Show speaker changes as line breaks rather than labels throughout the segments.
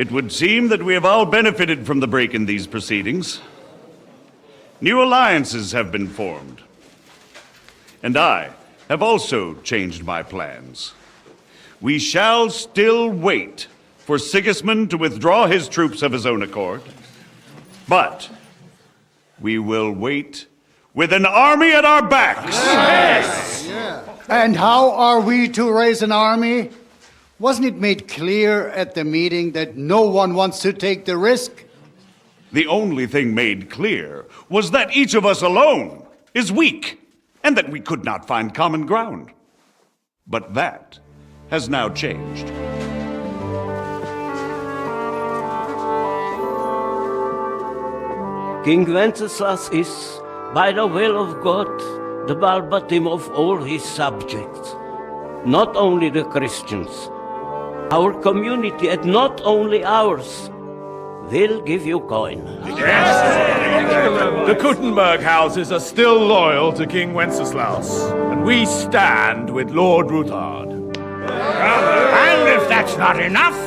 It would seem that we have all benefited from the break in these proceedings. New alliances have been formed. And I have also changed my plans. We shall still wait for Sigismund to withdraw his troops of his own accord. But we will wait with an army at our backs.
Yes! And how are we to raise an army? Wasn't it made clear at the meeting that no one wants to take the risk?
The only thing made clear was that each of us alone is weak, and that we could not find common ground. But that has now changed.
King Wenceslas is, by the will of God, the balbatim of all his subjects. Not only the Christians, our community, and not only ours, will give you coin.
Yes! The Kuttenberg houses are still loyal to King Wenceslaus, and we stand with Lord Ruthard.
And if that's not enough,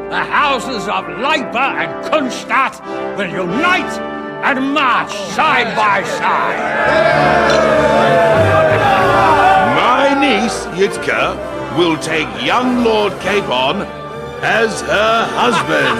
the houses of Leipa and Kunstadt will unite and march side by side.
My niece, Yitka, will take young Lord Capon as her husband.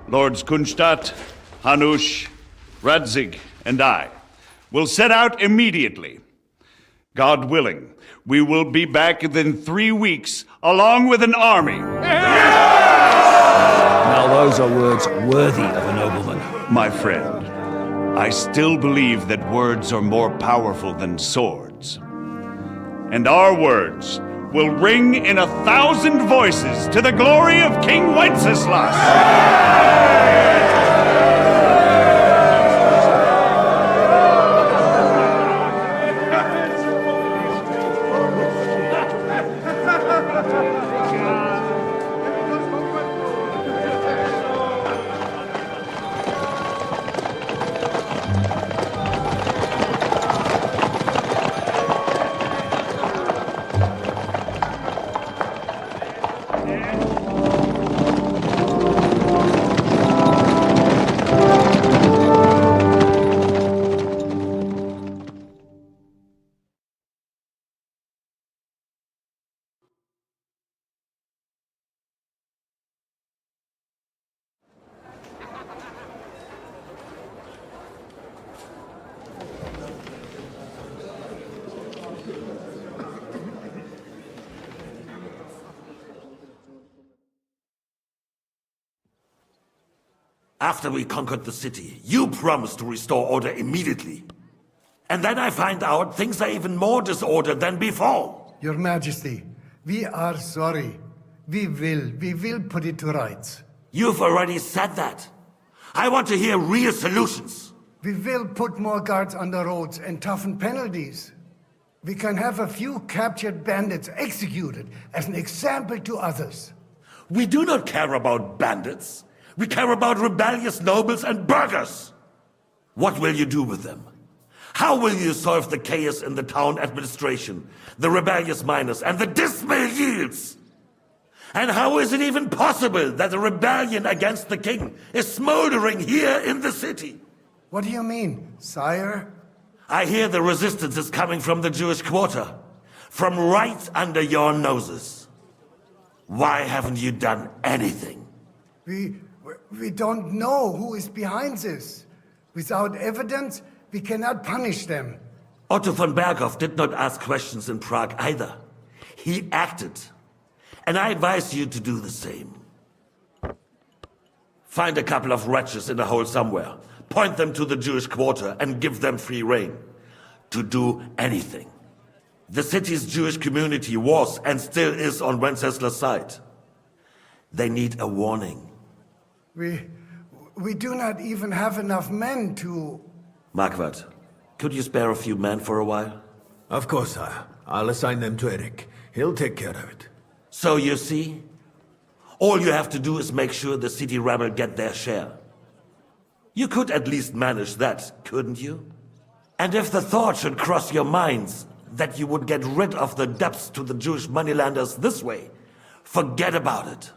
Lords Kunstadt, Hanush, Radzig, and I will set out immediately. God willing, we will be back within 3 weeks, along with an army.
Now those are words worthy of a nobleman.
My friend, I still believe that words are more powerful than swords. And our words will ring in 1,000 voices to the glory of King Wenceslas!
After we conquered the city, you promised to restore order immediately. And then I find out things are even more disordered than before.
Your Majesty, we are sorry. We will put it to rights.
You've already said that. I want to hear real solutions.
We will put more guards on the roads and toughen penalties. We can have a few captured bandits executed as an example to others.
We do not care about bandits. We care about rebellious nobles and burghers. What will you do with them? How will you solve the chaos in the town administration, the rebellious miners, and the dismal yields? And how is it even possible that a rebellion against the king is smoldering here in the city?
What do you mean, sire?
I hear the resistance is coming from the Jewish quarter, from right under your noses. Why haven't you done anything?
We don't know who is behind this. Without evidence, we cannot punish them.
Otto von Berghoff did not ask questions in Prague either. He acted. And I advise you to do the same. Find a couple of wretches in a hole somewhere, point them to the Jewish quarter, and give them free rein to do anything. The city's Jewish community was and still is on Wenceslas' side. They need a warning.
We do not even have enough men to...
Marquardt, could you spare a few men for a while?
Of course, sire. I'll assign them to Eric. He'll take care of it.
So you see, All you have to do is make sure the city rebel get their share. You could at least manage that, couldn't you? And if the thought should cross your minds that you would get rid of the debts to the Jewish moneylenders this way, forget about it.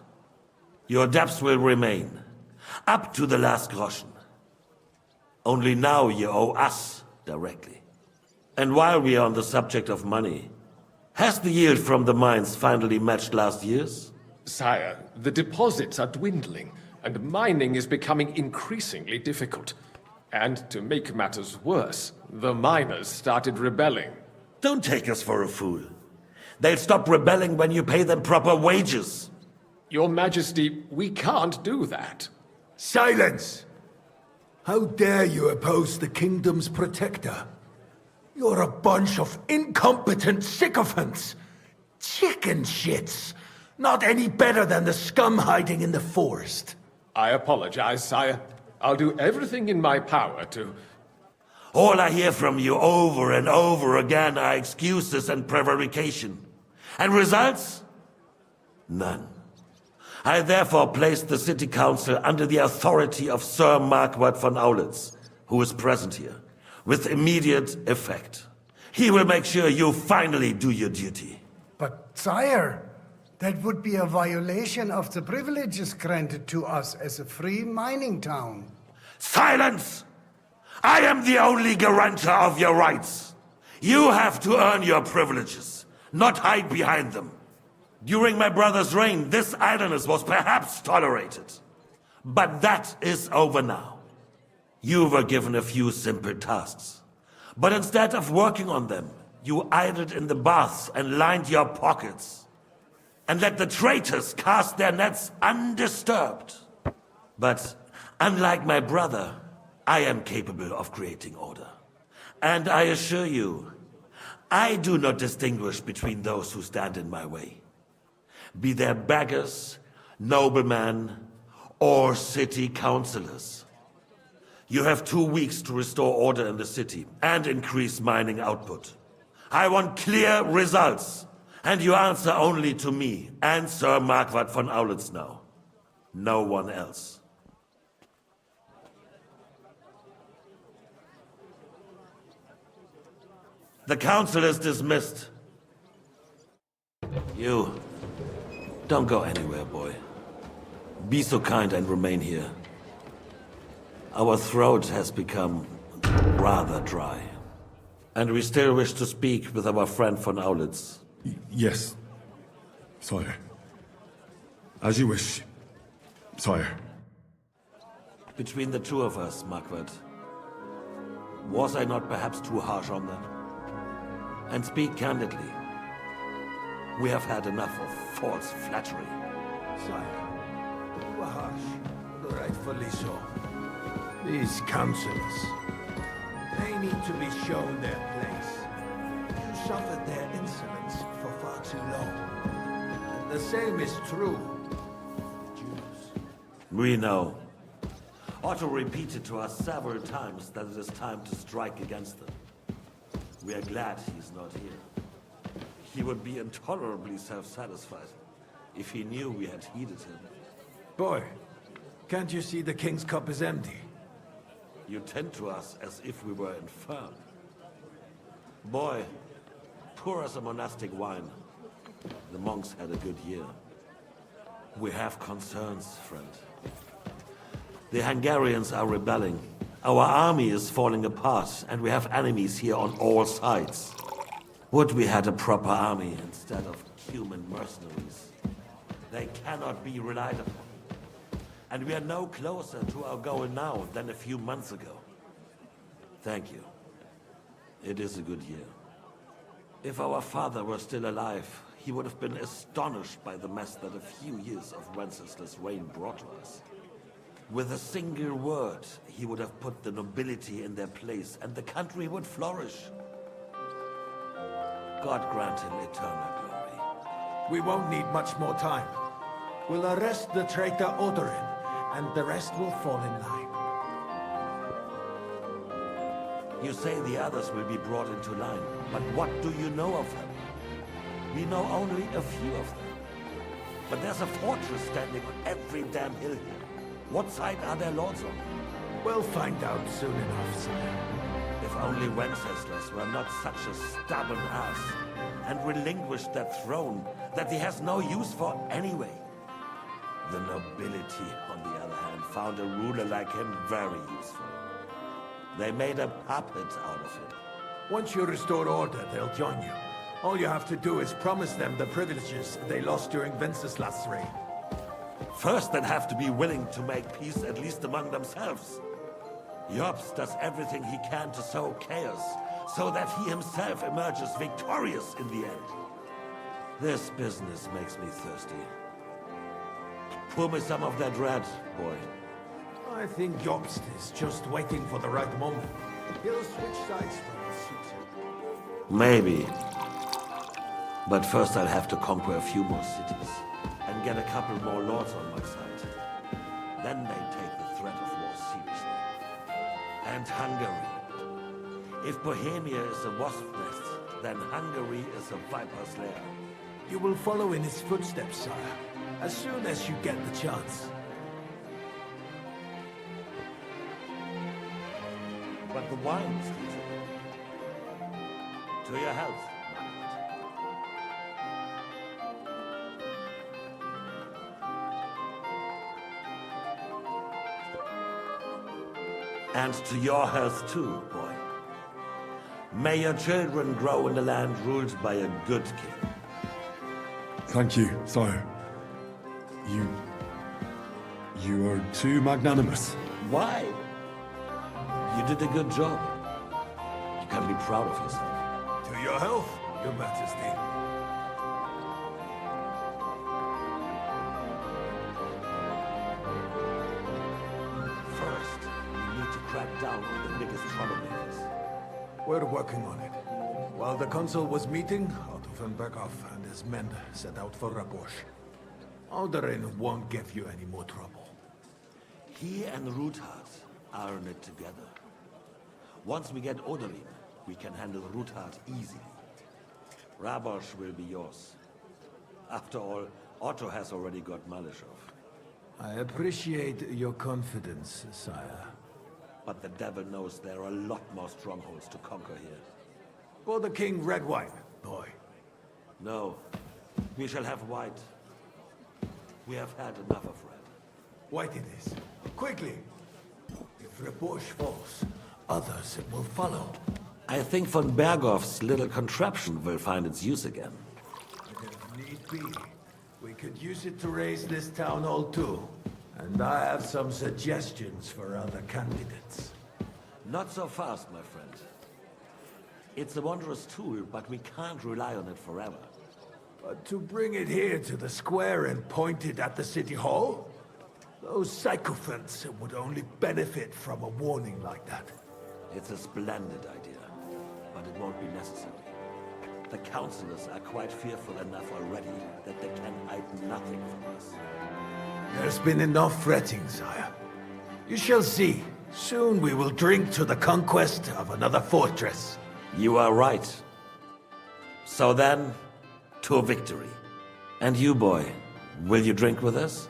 Your debts will remain, up to the last groschen. Only now you owe us directly. And while we are on the subject of money, has the yield from the mines finally matched last year's?
Sire, the deposits are dwindling, and mining is becoming increasingly difficult. And to make matters worse, the miners started rebelling.
Don't take us for a fool. They'll stop rebelling when you pay them proper wages.
Your Majesty, we can't do that.
Silence! How dare you oppose the kingdom's protector? You're a bunch of incompetent sycophants! Chicken shits! Not any better than the scum hiding in the forest.
I apologize, sire. I'll do everything in my power to...
All I hear from you over and over again are excuses and prevarication. And results? None. I therefore place the city council under the authority of Sir Marquardt von Aulitz, who is present here, with immediate effect. He will make sure you finally do your duty.
But, sire, that would be a violation of the privileges granted to us as a free mining town.
Silence! I am the only guarantor of your rights. You have to earn your privileges, not hide behind them. During my brother's reign, this idleness was perhaps tolerated. But that is over now. You were given a few simple tasks. But instead of working on them, you idled in the baths and lined your pockets. And let the traitors cast their nets undisturbed. But unlike my brother, I am capable of creating order. And I assure you, I do not distinguish between those who stand in my way. Be they beggars, noblemen, or city councillors. You have 2 weeks to restore order in the city and increase mining output. I want clear results, and you answer only to me and Sir Marquardt von Aulitz now. No one else. The council is dismissed. You, don't go anywhere, boy. Be so kind and remain here. Our throat has become rather dry. And we still wish to speak with our friend von Aulitz.
Yes, sire. As you wish, sire.
Between the two of us, Marquardt, was I not perhaps too harsh on them? And speak candidly. We have had enough of false flattery.
Sire, you are harsh, rightfully so. These councillors, they need to be shown their place. You suffered their insolence for far too long. And the same is true. Jews.
We know. Otto repeated to us several times that it is time to strike against them. We are glad he's not here. He would be intolerably self-satisfied if he knew we had heeded him.
Boy, can't you see the king's cup is empty?
You tend to us as if we were infirm. Boy, pour us a monastic wine. The monks had a good year. We have concerns, friend. The Hungarians are rebelling. Our army is falling apart, and we have enemies here on all sides. Would we had a proper army instead of human mercenaries? They cannot be relied upon. And we are no closer to our goal now than a few months ago. Thank you. It is a good year. If our father were still alive, he would have been astonished by the mess that a few years of Wenceslas' reign brought to us. With a single word, he would have put the nobility in their place, and the country would flourish. God grant him eternal glory.
We won't need much more time. We'll arrest the traitor Odorin, and the rest will fall in line.
You say the others will be brought into line, but what do you know of them? We know only a few of them. But there's a fortress standing on every damn hill here. What side are their lords on?
We'll find out soon enough, sire.
If only Wenceslas were not such a stubborn ass, and relinquished that throne that he has no use for anyway. The nobility, on the other hand, found a ruler like him very useful. They made a puppet out of him.
Once you restore order, they'll join you. All you have to do is promise them the privileges they lost during Wenceslas' reign.
First, they'd have to be willing to make peace at least among themselves. Jobst does everything he can to sow chaos, so that he himself emerges victorious in the end. This business makes me thirsty. Pour me some of that red, boy.
I think Jobst is just waiting for the right moment. He'll switch sides when it suits him.
Maybe. But first I'll have to conquer a few more cities, and get a couple more lords on my side. Then they take the threat of war seriously. And Hungary. If Bohemia is a wasp nest, then Hungary is a viper's lair.
You will follow in his footsteps, sire, as soon as you get the chance.
But the wine, Caesar. To your health. And to your health too, boy. May your children grow in a land ruled by a good king.
Thank you, sire. You are too magnanimous.
Why? You did a good job. You can be proud of yourself.
To your health, your majesty.
First, we need to crack down on the biggest troublemakers.
We're working on it. While the consul was meeting, Otto von Berghoff and his men set out for Rabosch. Alderin won't give you any more trouble.
He and Ruthard are in it together. Once we get Oderin, we can handle Ruthard easily. Rabosch will be yours. After all, Otto has already got Malishov.
I appreciate your confidence, sire.
But the devil knows there are a lot more strongholds to conquer here.
For the king, red wine, boy.
No, we shall have white. We have had enough of red.
White it is. Quickly! If Rabosch falls, others will follow.
I think von Berghoff's little contraption will find its use again.
If need be, we could use it to raise this town hall too. And I have some suggestions for other candidates.
Not so fast, my friend. It's a wondrous tool, but we can't rely on it forever.
But to bring it here to the square and point it at the city hall? Those sycophants would only benefit from a warning like that.
It's a splendid idea, but it won't be necessary. The councillors are quite fearful enough already that they can hide nothing from us.
There's been enough fretting, sire. You shall see. Soon we will drink to the conquest of another fortress.
You are right. So then, to victory. And you, boy, will you drink with us?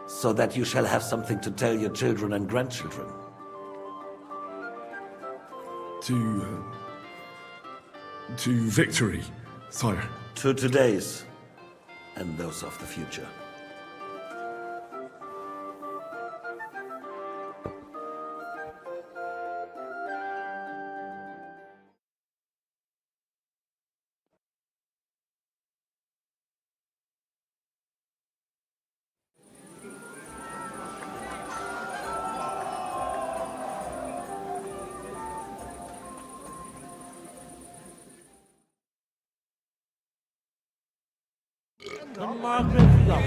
So that you shall have something to tell your children and grandchildren.
To victory, sire.
To today's, and those of the future.
The Margaret Love.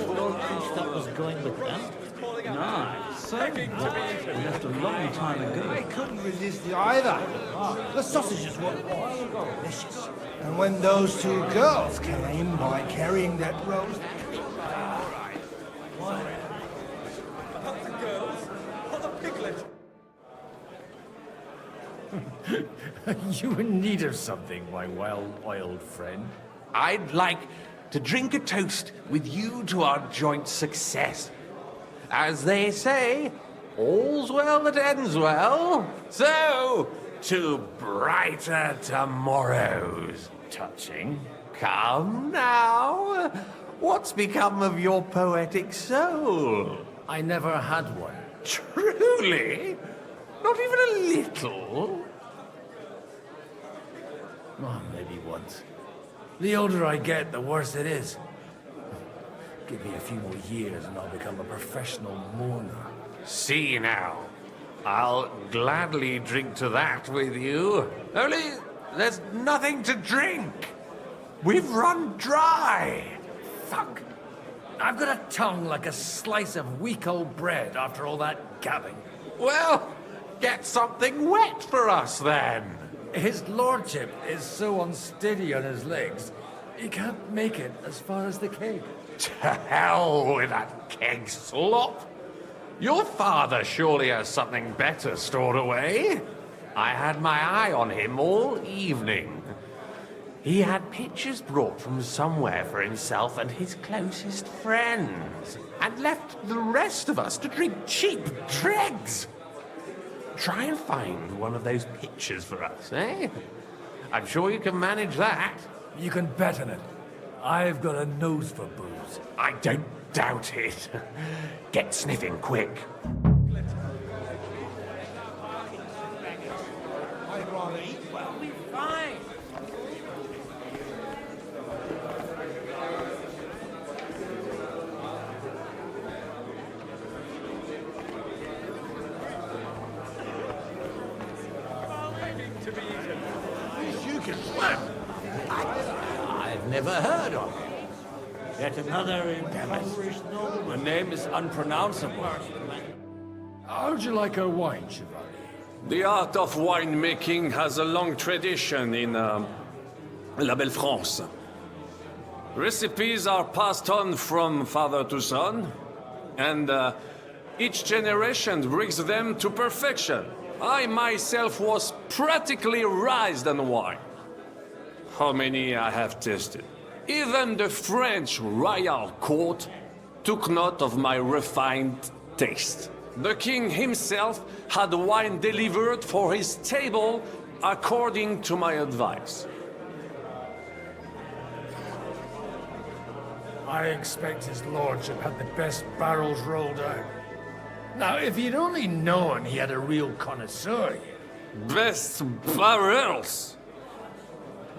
Lord Kunstadt was going with them?
No, certainly not. We left a long time ago.
I couldn't resist you either. The sausages were delicious. And when those two girls came by carrying that roast...
Not the girls, or the piglet.
You in need of something, my well-oiled friend? I'd like to drink a toast with you to our joint success. As they say, all's well that ends well. So, to brighter tomorrows.
Touching.
Come now. What's become of your poetic soul?
I never had one.
Truly? Not even a little?
Oh, maybe once. The older I get, the worse it is. Give me a few more years and I'll become a professional mourner.
See now. I'll gladly drink to that with you. Only there's nothing to drink. We've run dry.
Fuck. I've got a tongue like a slice of weak old bread after all that gabbing.
Well, get something wet for us then.
His lordship is so unsteady on his legs, he can't make it as far as the keg.
To hell with that keg slop. Your father surely has something better stored away. I had my eye on him all evening. He had pictures brought from somewhere for himself and his closest friends, and left the rest of us to drink cheap dregs. Try and find one of those pictures for us, eh? I'm sure you can manage that.
You can bet on it. I've got a nose for booze.
I don't doubt it. Get sniffing quick.
I'd rather eat well. We'll be fine.
You can swim.
I've never heard of him.
Yet another impoverished nobleman.
My name is unpronounceable. How'd you like a wine, Chevalier?
The art of winemaking has a long tradition in La Belle France. Recipes are passed on from father to son, and each generation brings them to perfection. I myself was practically raised on wine. How many I have tasted. Even the French royal court took note of my refined taste. The king himself had wine delivered for his table according to my advice.
I expect his lordship had the best barrels rolled out. Now, if you'd only known he had a real connoisseur here.
Best barrels!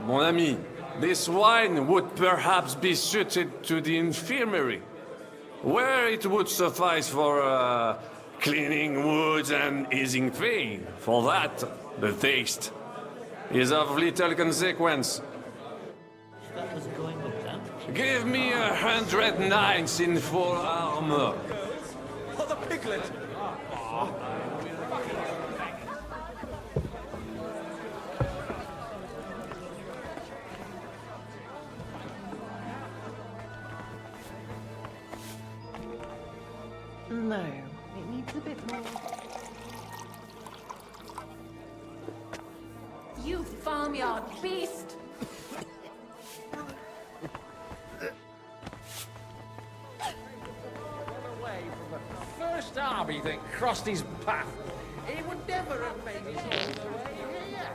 Mon ami, this wine would perhaps be suited to the infirmary, where it would suffice for cleaning wounds and easing pain. For that, the taste is of little consequence.
Stuff is going with them.
Give me 100 knights in full armor.
Oh, the piglet!
No, it needs a bit more.
You farmyard beast!
First army that crossed his path. He would never have made it all the way here.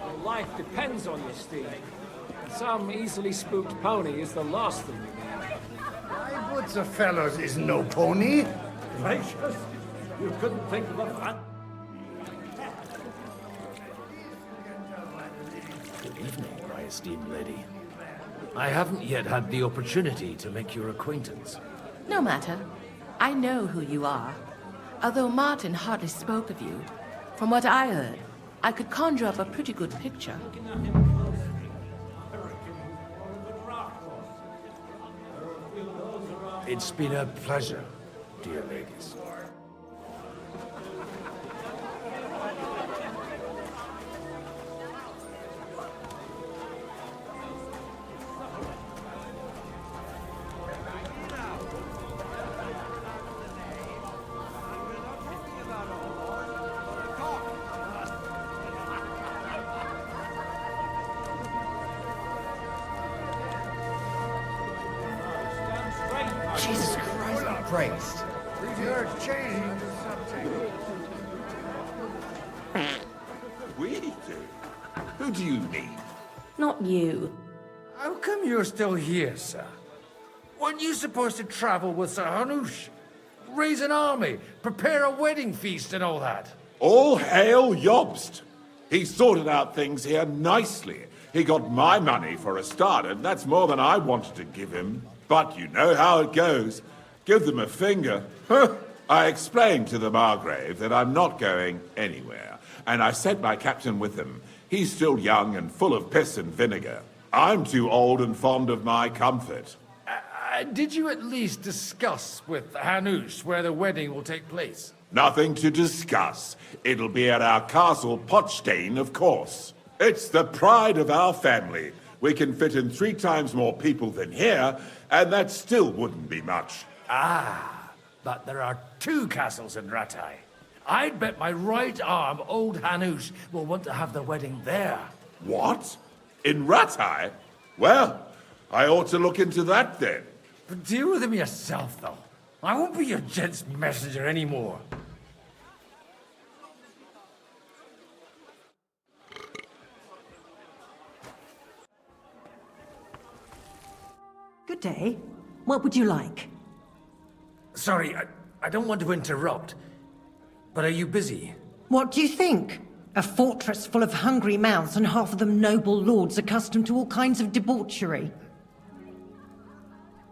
Your life depends on your steed. Some easily spooked pony is the last thing you need.
My woods of fellows is no pony.
Gracious, you couldn't think of a fat.
Good evening, my esteemed lady. I haven't yet had the opportunity to make your acquaintance.
No matter. I know who you are. Although Martin hardly spoke of you, from what I heard, I could conjure up a pretty good picture.
It's been a pleasure, dear ladies.
Jesus Christ, praised.
You're changing the subject.
We do? Who do you mean?
Not you.
How come you're still here, sir? Weren't you supposed to travel with Sir Hanush? Raise an army, prepare a wedding feast and all that?
All hail Jobst! He sorted out things here nicely. He got my money for a start, and that's more than I wanted to give him. But you know how it goes. Give them a finger. I explained to the Margrave that I'm not going anywhere, and I sent my captain with him. He's still young and full of piss and vinegar. I'm too old and fond of my comfort.
Did you at least discuss with Hanush where the wedding will take place?
Nothing to discuss. It'll be at our castle Potstein, of course. It's the pride of our family. We can fit in 3 times more people than here, and that still wouldn't be much.
Ah, but there are 2 castles in Rattay. I'd bet my right arm old Hanush will want to have the wedding there.
What? In Rattay? Well, I ought to look into that then.
But deal with him yourself, though. I won't be your gent's messenger anymore.
Good day. What would you like?
Sorry, I don't want to interrupt, but are you busy?
What do you think? A fortress full of hungry mouths and half of them noble lords accustomed to all kinds of debauchery.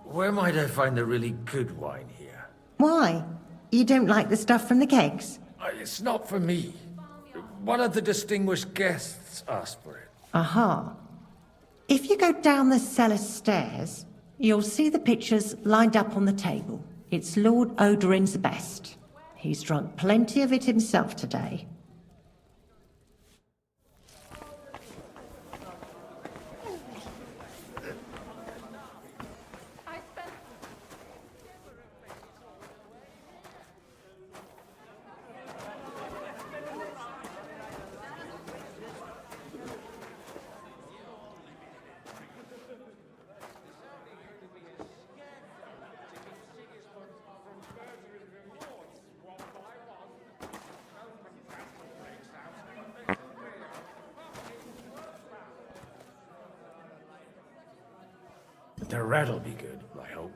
Where might I find the really good wine here?
Why? You don't like the stuff from the kegs?
It's not for me. One of the distinguished guests asked for it.
Aha. If you go down the cellar stairs, you'll see the pictures lined up on the table. It's Lord Odorin's best. He's drunk plenty of it himself today.
The rat'll be good, I hope.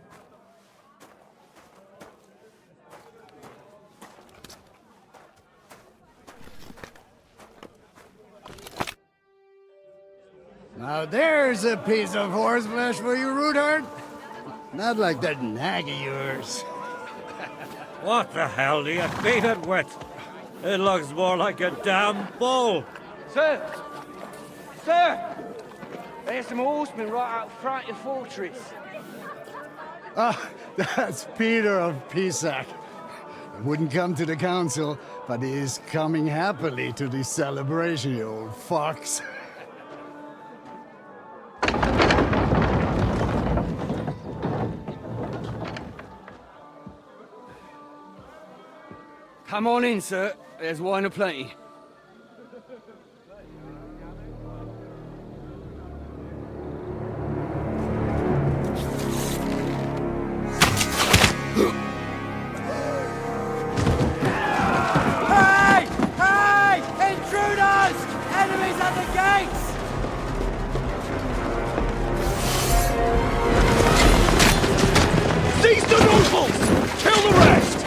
Now there's a piece of horseflesh for you, Rudhart. Not like that nag of yours.
What the hell do you beat it with? It looks more like a damn bull.
Sir! Sir! There's some horsemen right out front of the fortress.
Ah, that's Peter of Pisac. He wouldn't come to the council, but he is coming happily to the celebration, you old fox.
Come on in, sir. There's wine aplenty.
Hey! Hey! Intruders! Enemies at the gates!
Seize the nobles! Kill the rest!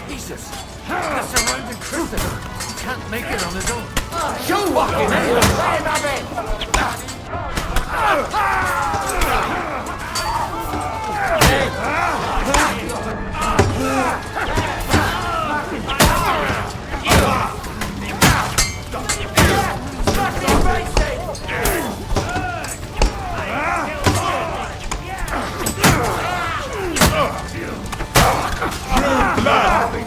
Jesus! They're surrounding Christopher! He can't make it on his own.
Show
fucking hell!
Blood!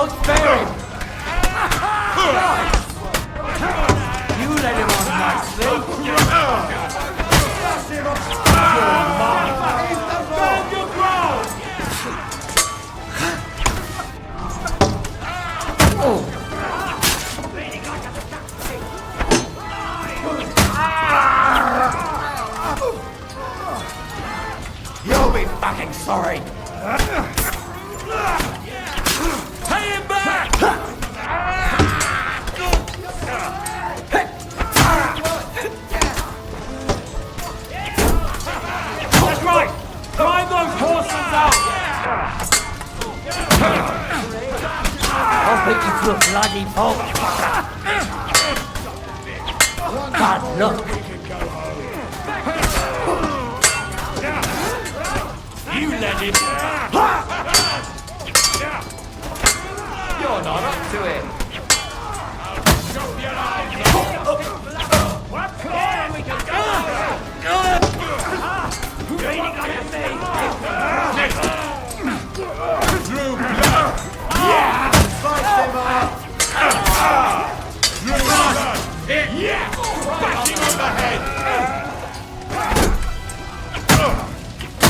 Don't spare him! You let him on nicely. Stand your ground!
You'll be fucking sorry.
Pay him back!
That's right. Drive those horses out.
I'll put you through a bloody bolt. Bad luck.
You let him.
You're not up to it.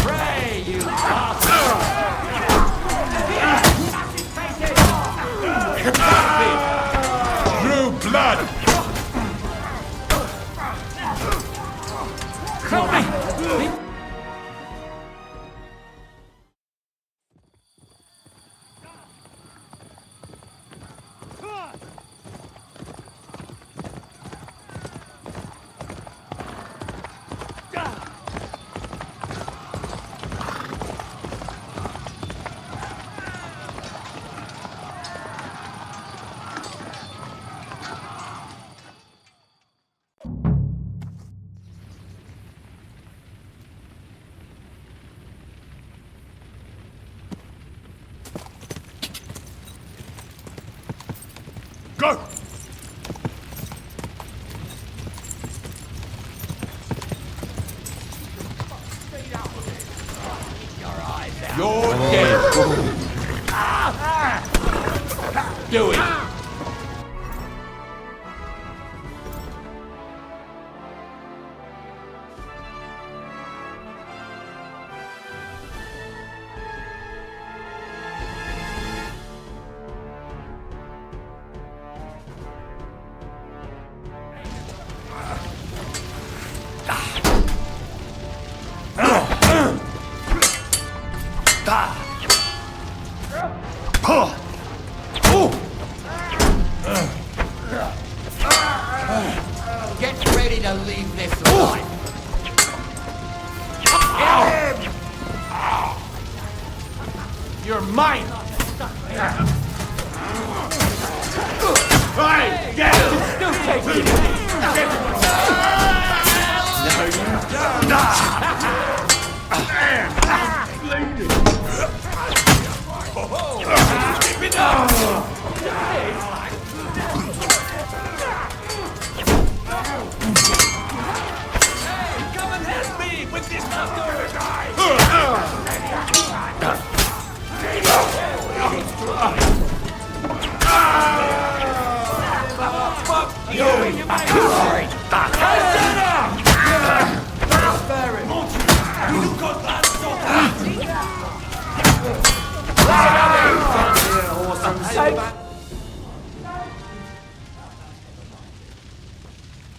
Pray, you bastard!
Drew blood! Go! You're dead. Do it.
Get ready to leave this life.
You're mine. Hey, get him.
Still taking
Come and help me with this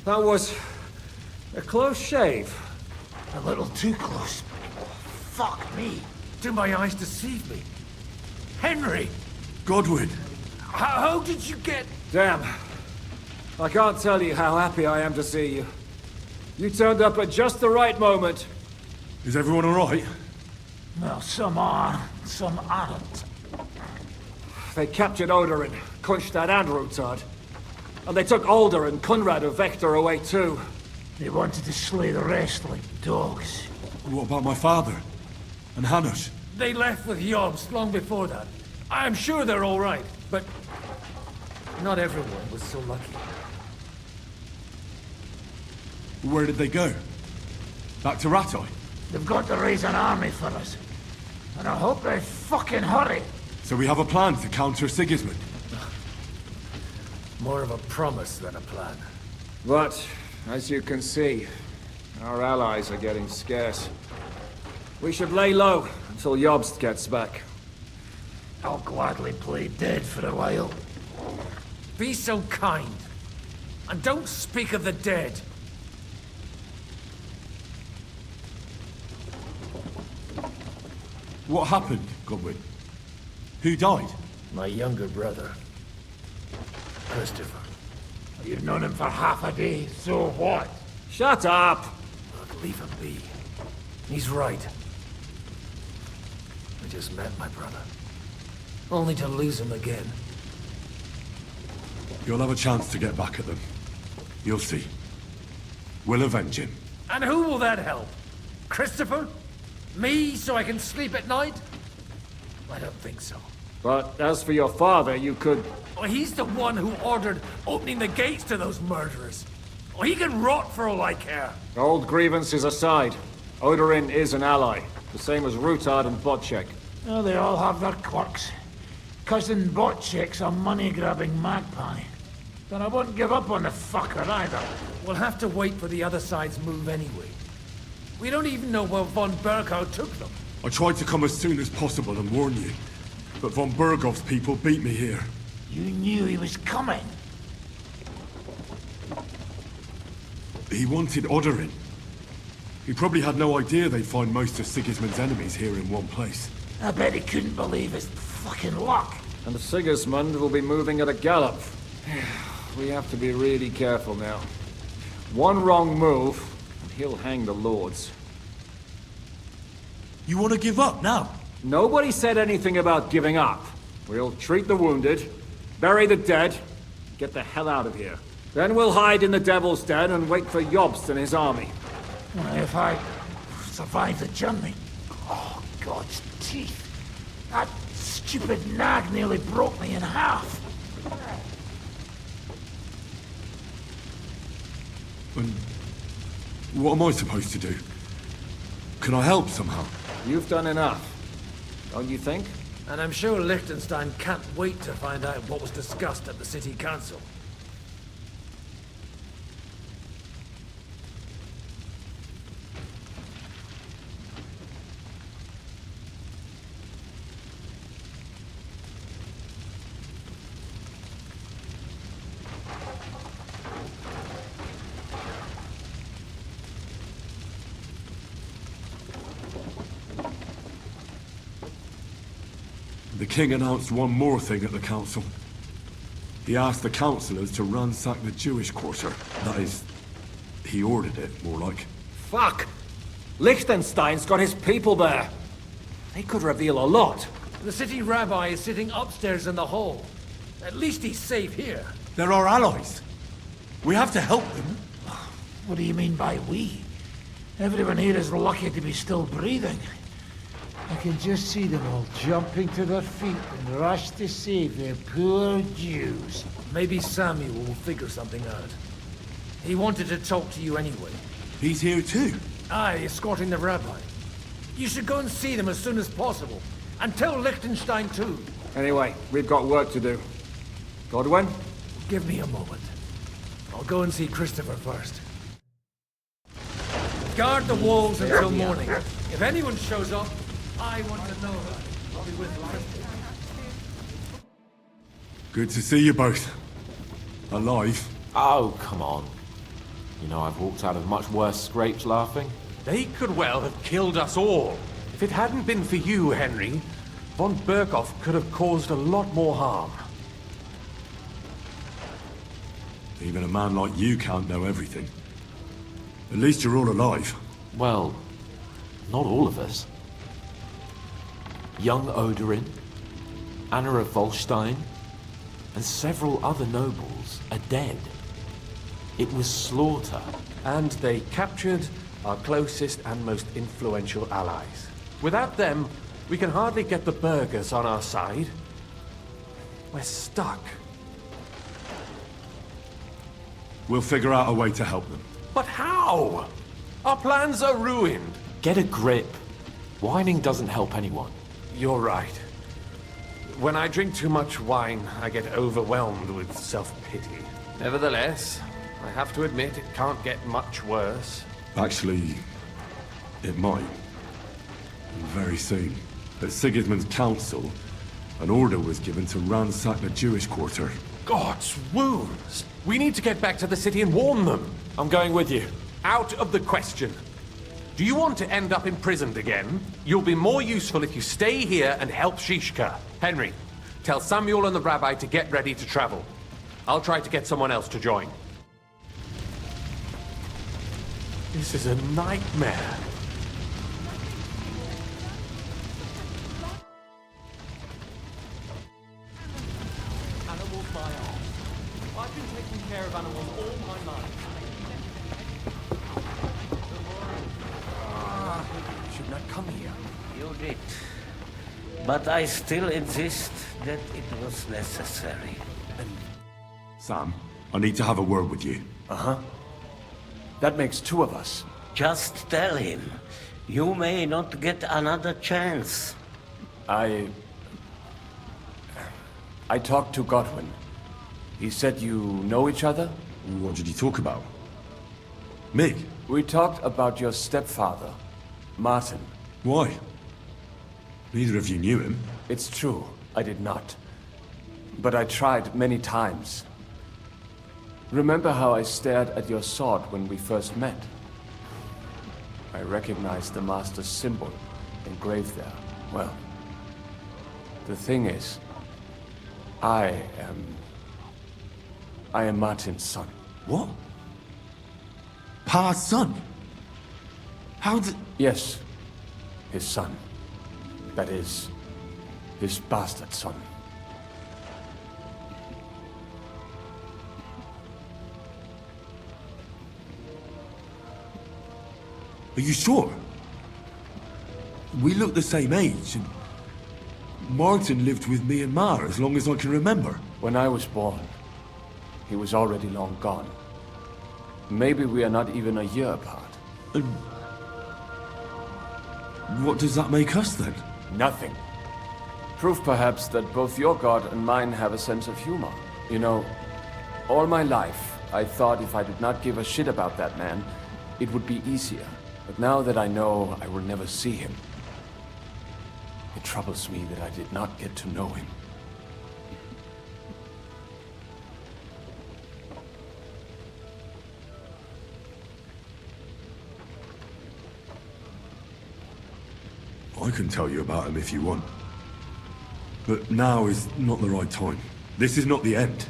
That was a close shave.
A little too close. Fuck me. Do my eyes deceive me? Henry!
Godwin!
How did you get...
Damn. I can't tell you how happy I am to see you. You turned up at just the right moment.
Is everyone alright?
Well, some are, some aren't.
They captured Odorin, Kunstad and Rutard. And they took Alder and Conrad of Vector away too.
They wanted to slay the rest like dogs.
What about my father? And Hanush?
They left with Yobs long before that. I'm sure they're all right, but not everyone was so lucky.
Where did they go? Back to Ratoi?
They've got to raise an army for us. And I hope they fucking hurry.
So we have a plan to counter Sigismund.
More of a promise than a plan.
But, as you can see, our allies are getting scarce. We should lay low until Jobst gets back.
I'll gladly play dead for a while. Be so kind. And don't speak of the dead.
What happened, Godwin? Who died?
My younger brother, Christopher. You've known him for half a day, so what?
Shut up!
Look, leave him be. He's right. I just met my brother. Only to lose him again.
You'll have a chance to get back at them. You'll see. We'll avenge him.
And who will that help? Christopher? Me, so I can sleep at night? I don't think so.
But as for your father, you could...
Well, he's the one who ordered opening the gates to those murderers. Well, he can rot for all I care.
Old grievances aside, Odorin is an ally. The same as Rutard and Bocek.
Oh, they all have their quirks. Cousin Bocek's a money-grabbing magpie. But I won't give up on the fucker either. We'll have to wait for the other side's move anyway. We don't even know where von Berghout took them.
I tried to come as soon as possible and warn you. But von Bergov's people beat me here.
You knew he was coming.
He wanted Odorin. He probably had no idea they'd find most of Sigismund's enemies here in one place.
I bet he couldn't believe his fucking luck.
And Sigismund will be moving at a gallop. We have to be really careful now. One wrong move, and he'll hang the lords.
You want to give up now?
Nobody said anything about giving up. We'll treat the wounded, bury the dead, get the hell out of here. Then we'll hide in the Devil's Den and wait for Jobst and his army.
If I survive the journey... Oh, God's teeth. That stupid nag nearly broke me in half.
And what am I supposed to do? Can I help somehow?
You've done enough, don't you think?
And I'm sure Liechtenstein can't wait to find out what was discussed at the city council.
The king announced one more thing at the council. He asked the councillors to ransack the Jewish quarter. That is, he ordered it, more like.
Fuck! Liechtenstein's got his people there. They could reveal a lot.
The city rabbi is sitting upstairs in the hall. At least he's safe here.
They're our allies. We have to help them.
What do you mean by we? Everyone here is lucky to be still breathing.
I can just see them all jumping to their feet and rush to save their poor Jews.
Maybe Samuel will figure something out. He wanted to talk to you anyway.
He's here too?
Aye, escorting the rabbi. You should go and see them as soon as possible. And tell Liechtenstein too.
Anyway, we've got work to do. Godwin?
Give me a moment. I'll go and see Christopher first. Guard the walls until morning. If anyone shows up, I want to know that. I'll be with you.
Good to see you both. Alive.
Oh, come on. You know, I've walked out of much worse scrapes laughing.
They could well have killed us all. If it hadn't been for you, Henry, von Berkhoff could have caused a lot more harm.
Even a man like you can't know everything. At least you're all alive.
Well, not all of us. Young Odorin, Anna of Volstein, and several other nobles are dead. It was slaughter.
And they captured our closest and most influential allies. Without them, we can hardly get the burghers on our side. We're stuck.
We'll figure out a way to help them.
But how? Our plans are ruined.
Get a grip. Whining doesn't help anyone.
You're right. when I drink too much wine, I get overwhelmed with self-pity. Nevertheless, I have to admit it can't get much worse.
Actually, it might. Very soon. At Sigismund's council, an order was given to ransack the Jewish quarter.
God's wounds! We need to get back to the city and warn them.
I'm going with you.
Out of the question. Do you want to end up imprisoned again? You'll be more useful if you stay here and help Shishka. Henry, tell Samuel and the rabbi to get ready to travel. I'll try to get someone else to join. This is a nightmare.
Animals my arm. I've been taking care of animals all my life. Should not come here.
You did. But I still insist that it was necessary.
Sam, I need to have a word with you.
Uh-huh. That makes two of us.
Just tell him. You may not get another chance.
I talked to Godwin. He said you know each other?
What did you talk about? Me?
We talked about your stepfather, Martin.
Why? Neither of you knew him.
It's true, I did not. But I tried many times. Remember how I stared at your sword when we first met? I recognized the Master's symbol engraved there. Well, the thing is, I am Martin's son.
What? Pa's son? How did...
Yes, his son. That is, his bastard son.
Are you sure? We look the same age, and Martin lived with me and Ma as long as I can remember.
When I was born, he was already long gone. Maybe we are not even a year apart.
And what does that make us then?
Nothing. Proof perhaps that both your god and mine have a sense of humor. You know, all my life, I thought if I did not give a shit about that man, it would be easier. But now that I know I will never see him, it troubles me that I did not get to know him.
I can tell you about him if you want. But now is not the right time. This is not the end.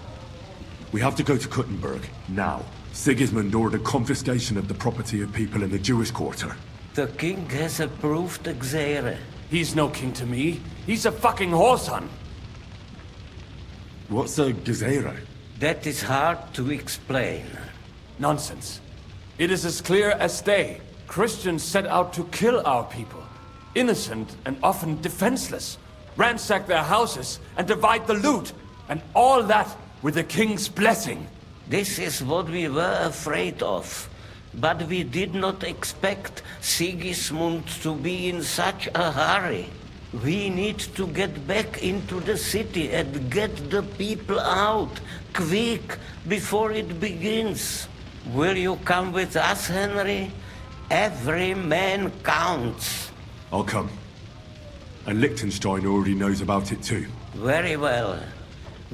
We have to go to Kuttenberg, now. Sigismund ordered confiscation of the property of people in the Jewish quarter.
The king has approved Xere.
He's no king to me. He's a fucking whoreson.
What's a Gezerah?
That is hard to explain.
Nonsense. It is as clear as day. Christians set out to kill our people. Innocent and often defenseless. Ransack their houses and divide the loot. And all that with the king's blessing.
This is what we were afraid of. But we did not expect Sigismund to be in such a hurry. We need to get back into the city and get the people out, quick, before it begins. Will you come with us, Henry? Every man counts.
I'll come. And Liechtenstein already knows about it too.
Very well.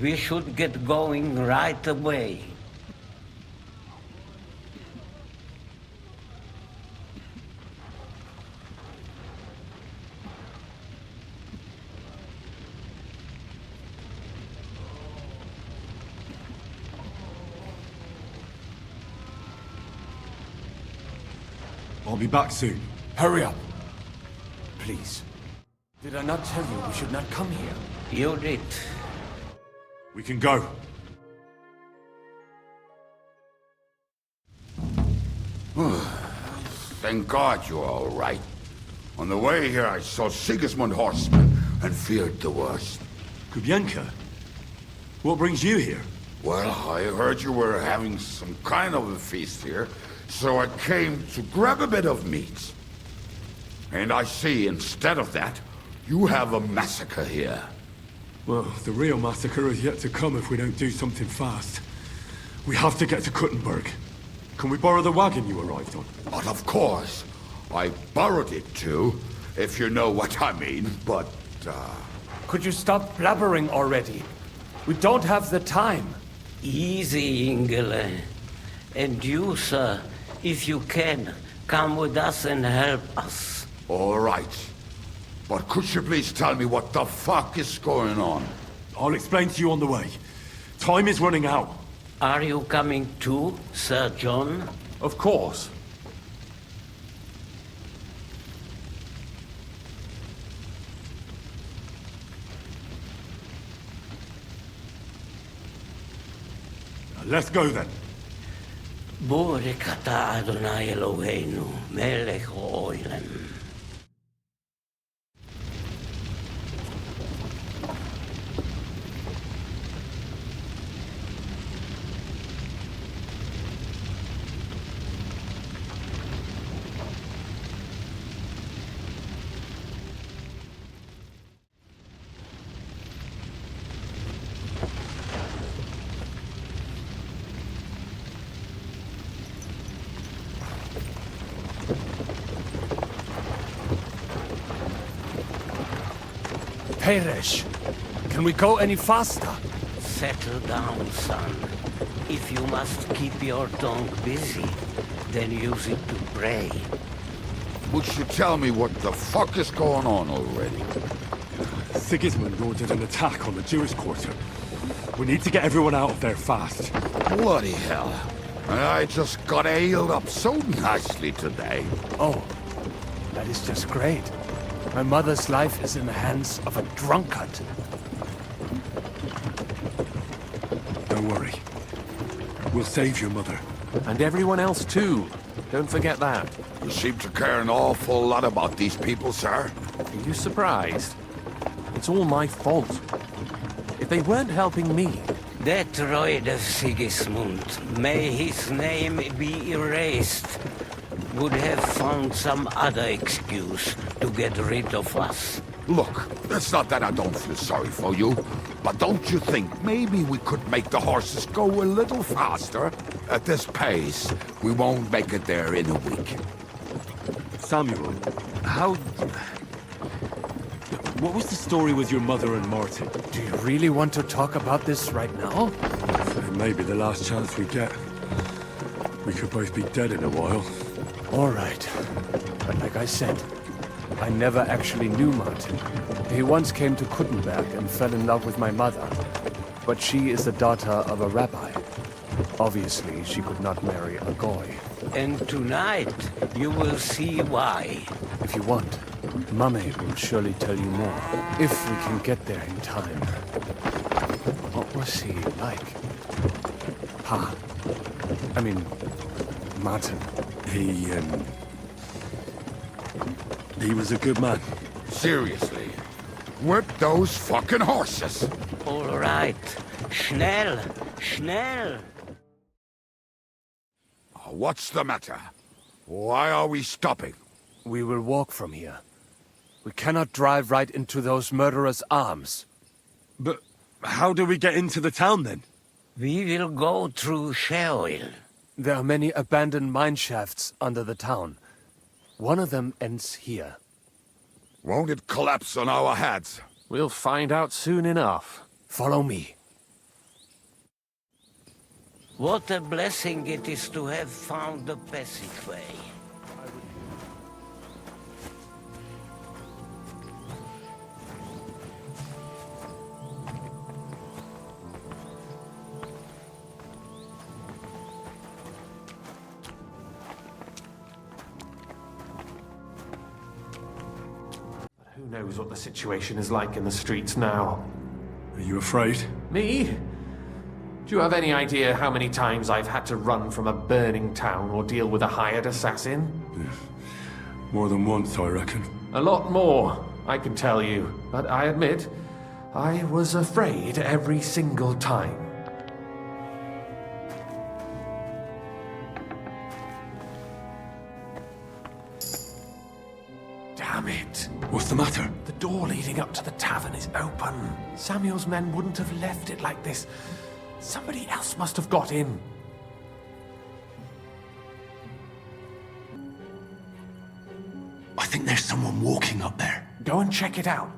We should get going right away.
I'll be back soon.
Hurry up. Please. Did I not tell you we should not come here?
You did.
We can go.
Thank God you're all right. On the way here, I saw Sigismund horsemen and feared the worst.
Kubienka? What brings you here?
Well, I heard you were having some kind of a feast here, so I came to grab a bit of meat. And I see, instead of that, you have a massacre here.
Well, the real massacre is yet to come if we don't do something fast. We have to get to Kuttenberg. Can we borrow the wagon you arrived on?
But of course. I borrowed it too, if you know what I mean, but,
Could you stop blabbering already? We don't have the time.
Easy, Ingele. And you, sir, if you can, come with us and help us.
All right. But could you please tell me what the fuck is going on?
I'll explain to you on the way. Time is running out.
Are you coming too, Sir John?
Of course.
Let's go then.
Baruch atah Adonai Eloheinu, melech ha'olam.
Peresh, can we go any faster?
Settle down, son. If you must keep your tongue busy, then use it to pray.
Would you tell me what the fuck is going on already?
Sigismund ordered an attack on the Jewish quarter. We need to get everyone out of there fast.
Bloody hell. I just got ailed up so nicely today.
Oh, that is just great. My mother's life is in the hands of a drunkard.
Don't worry. We'll save your mother.
And everyone else too. Don't forget that.
You seem to care an awful lot about these people, sir.
Are you surprised? It's all my fault. If they weren't helping me...
That droid of Sigismund, may his name be erased, would have found some other excuse to get rid of us.
Look, it's not that I don't feel sorry for you, but don't you think maybe we could make the horses go a little faster? At this pace, we won't make it there in a week.
Samuel, how... What was the story with your mother and Martin?
Do you really want to talk about this right now?
It may be the last chance we get. We could both be dead in a while.
All right. But like I said, I never actually knew Martin. He once came to Kuttenberg and fell in love with my mother. But she is the daughter of a rabbi. Obviously, she could not marry a goy.
And tonight, you will see why.
If you want, Mummy will surely tell you more. If we can get there in time. What was he like? Martin.
He was a good man.
Seriously. Whip those fucking horses.
All right. Schnell. Schnell.
What's the matter? Why are we stopping?
We will walk from here. We cannot drive right into those murderers' arms.
But how do we get into the town then?
We will go through Sheol.
There are many abandoned mine shafts under the town. One of them ends here.
Won't it collapse on our heads?
We'll find out soon enough.
Follow me.
What a blessing it is to have found the passageway.
Who knows what the situation is like in the streets now?
Are you afraid?
Me? Do you have any idea how many times I've had to run from a burning town or deal with a hired assassin?
More than once, I reckon.
A lot more, I can tell you. But I admit, I was afraid every single time. Damn it.
What's the matter?
The door leading up to the tavern is open. Samuel's men wouldn't have left it like this. Somebody else must have got in.
I think there's someone walking up there.
Go and check it out.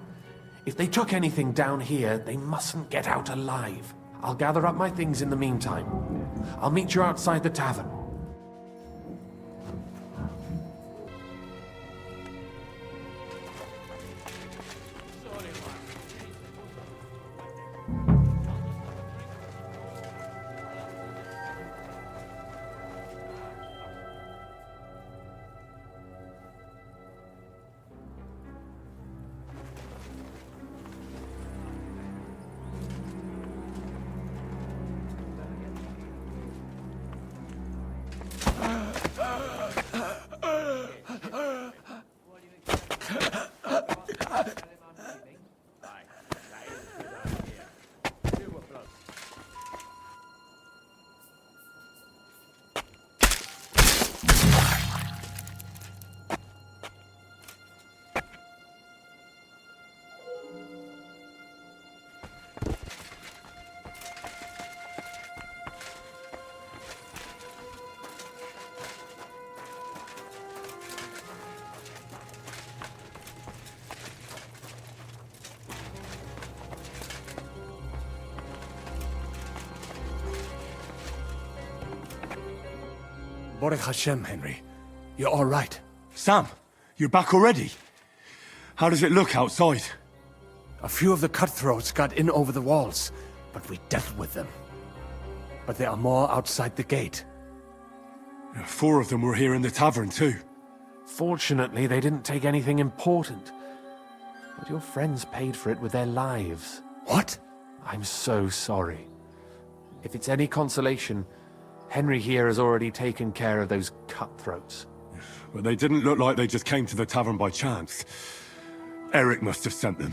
If they took anything down here, they mustn't get out alive. I'll gather up my things in the meantime. I'll meet you outside the tavern.
Baruch Hashem, Henry. You're all right. Sam, you're back already? How does it look outside?
A few of the cutthroats got in over the walls, but we dealt with them. But there are more outside the gate.
4 of them were here in the tavern, too.
Fortunately, they didn't take anything important. But your friends paid for it with their lives.
What?
I'm so sorry. If it's any consolation, Henry here has already taken care of those cutthroats.
Well, they didn't look like they just came to the tavern by chance. Eric must have sent them.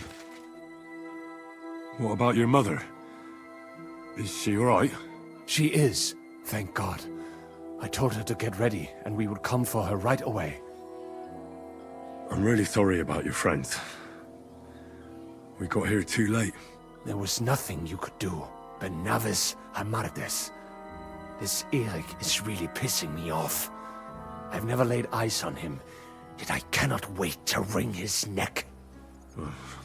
What about your mother? Is she all right?
She is, thank God. I told her to get ready, and we would come for her right away.
I'm really sorry about your friends. We got here too late.
There was nothing you could do. Benavis Hamardes. This Eric is really pissing me off. I've never laid eyes on him, yet I cannot wait to wring his neck.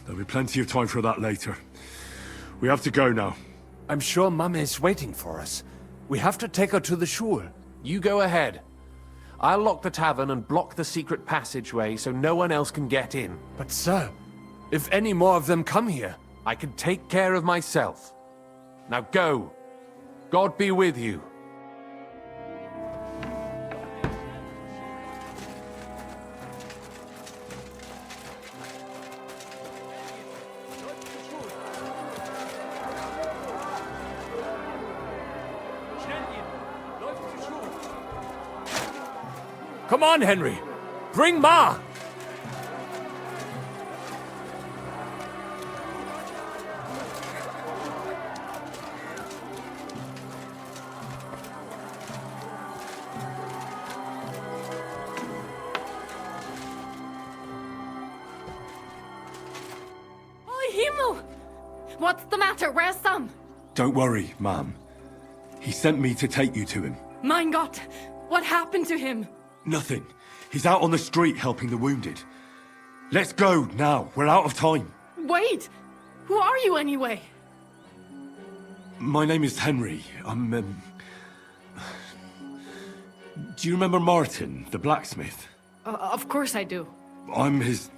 There'll be plenty of time for that later. We have to go now.
I'm sure Mama is waiting for us. We have to take her to the shul.
You go ahead. I'll lock the tavern and block the secret passageway so no one else can get in.
But sir, if any more of them come here...
I can take care of myself. Now go. God be with you.
Come on, Henry! Bring Ma!
What's the matter? Where's Sam?
Don't worry, ma'am. He sent me to take you to him.
Mein Gott! What happened to him?
Nothing. He's out on the street helping the wounded. Let's go now. We're out of time.
Wait! Who are you anyway?
My name is Henry. I'm, Do you remember Martin, the blacksmith?
Of course I do.
I'm his...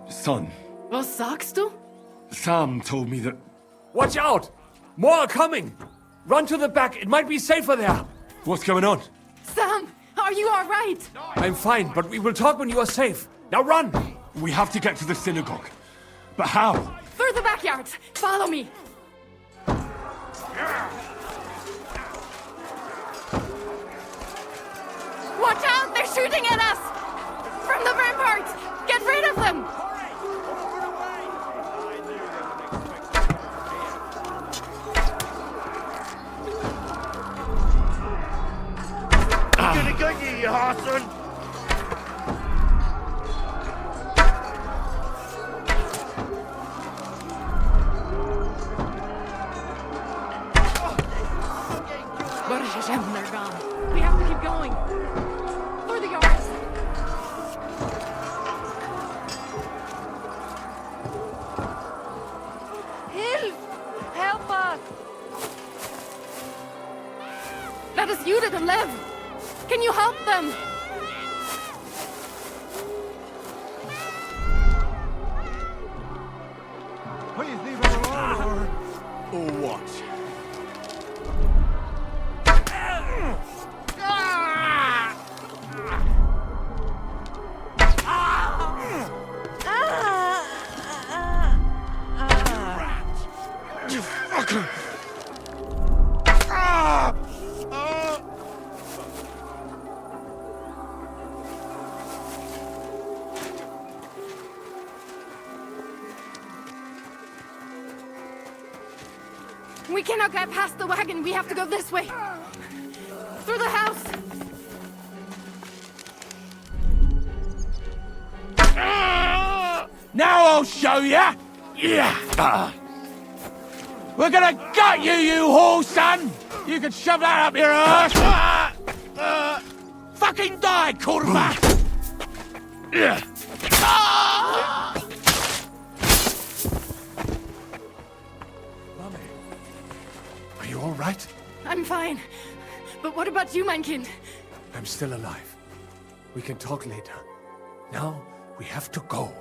son.
Was sagst du?
Sam told me that...
Watch out! More are coming! Run to the back, it might be safer there!
What's going on?
Sam, are you all right?
I'm fine, but we will talk when you are safe. Now run!
We have to get to the synagogue. But how?
Through the backyard. Follow me. Watch out! They're shooting at us! From the ramparts! Get rid of them!
I'm gonna get you, you Harson!
executed to live. Can you help them?
Please leave her alone, or what?
You fucker!
We cannot get past the wagon. We have to go this way. Through the house.
Now I'll show ya! Yeah! We're gonna gut you, you whore, son! You can shove that up your ass! Fucking die, Kurva!
Are you all right?
I'm fine. But what about you, mein Kind?
I'm still alive. We can talk later. Now, we have to go.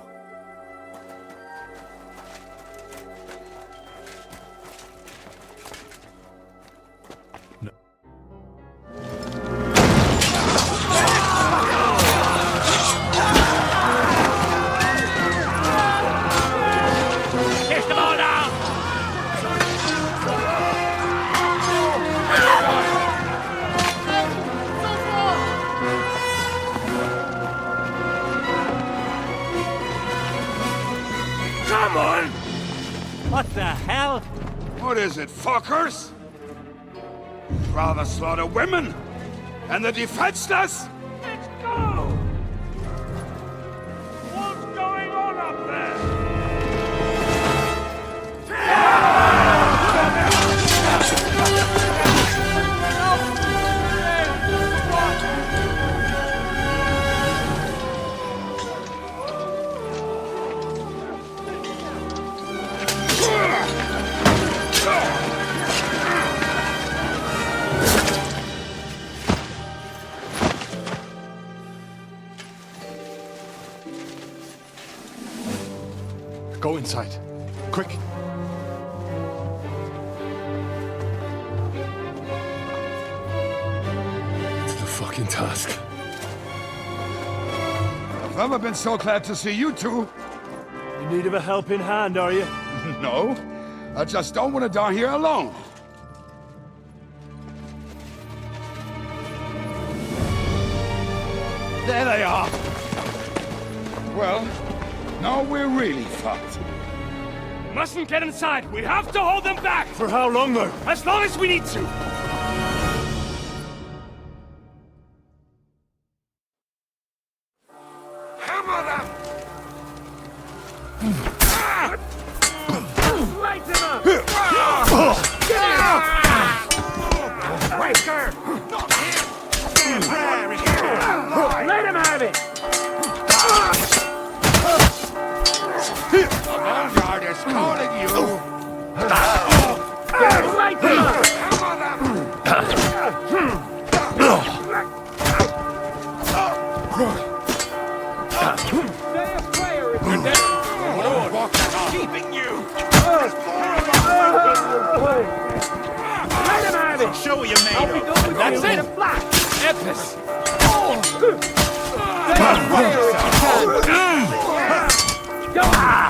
Come on!
What the hell?
What is it, fuckers? Rather slaughter women and the defenseless?
Let's go! What's going on up there?
Go inside. Quick. It's the fucking task.
I've never been so glad to see you two.
In need of a helping hand, are you?
No, I just don't want to die here alone.
There they are!
Well, now we're really fucked.
Mustn't get inside! We have to hold them back!
For how long, though?
As long as we need to!
Hammer them!
Light them up!
Breaker! Not here!
Let him have it!
The vanguard is calling you!
Light them up!
Hammer them!
Say a prayer if you're dead!
Lord, keeping you!
Let him have it!
Show you made of!
That's it!
Epis!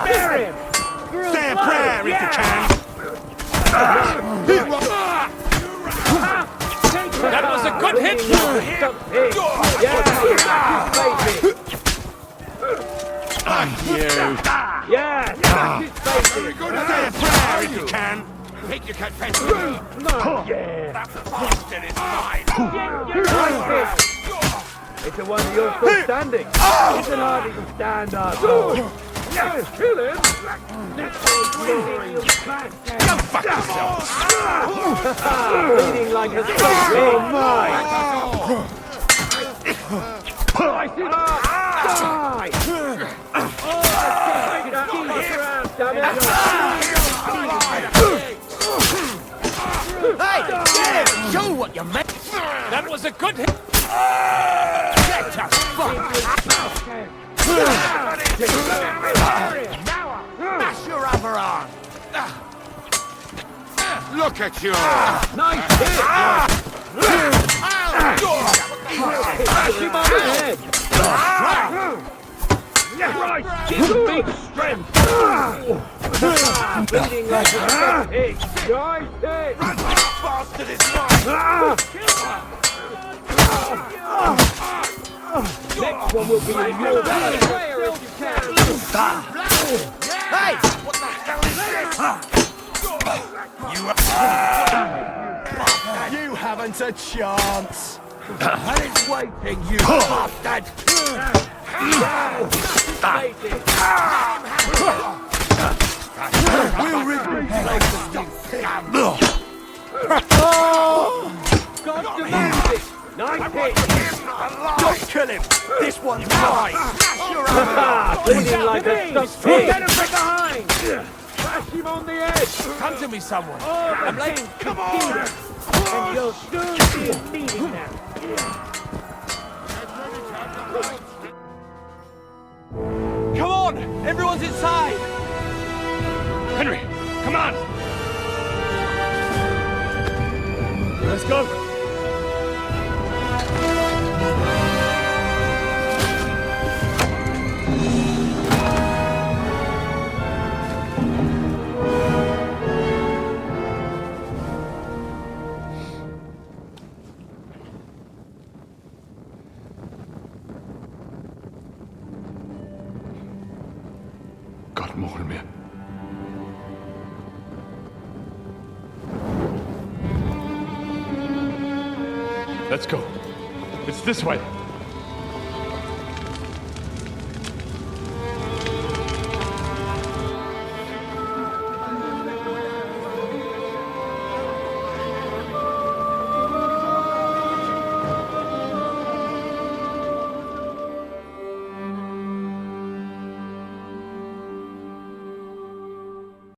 Spare him!
Say a prayer if you can!
That was a good hit! Yeah!
Very good! Say a prayer if you can! Make your confession!
Yeah!
That bastard is mine!
It's the one you're still standing. He can hardly stand up.
Kill him!
Go fuck yourself!
Bleeding like a snake. Oh my!
Hey! Get him! Show what you meant!
That was a good hit!
Get us Mash your other arm!
Look at you!
Nice hit! Smash him on the head! Right! Give me strength! Bleeding like a pig! Nice hit! Bastard is mine! Next one will be your player if you can! Hey! What the hell is this? You haven't a chance! And it's waiting, you bastard! We'll rid this place of you scum! God demands it! Nice hit! Don't kill him! This one's mine! Bleeding like a stuck pig! Get him from behind! Smash him on the edge! Come to me, someone! I'm late! Come on! And you'll soon be meeting them!
Come on! Everyone's inside!
Henry, come on!
Let's go!
Got more of me.
Let's go. It's this way.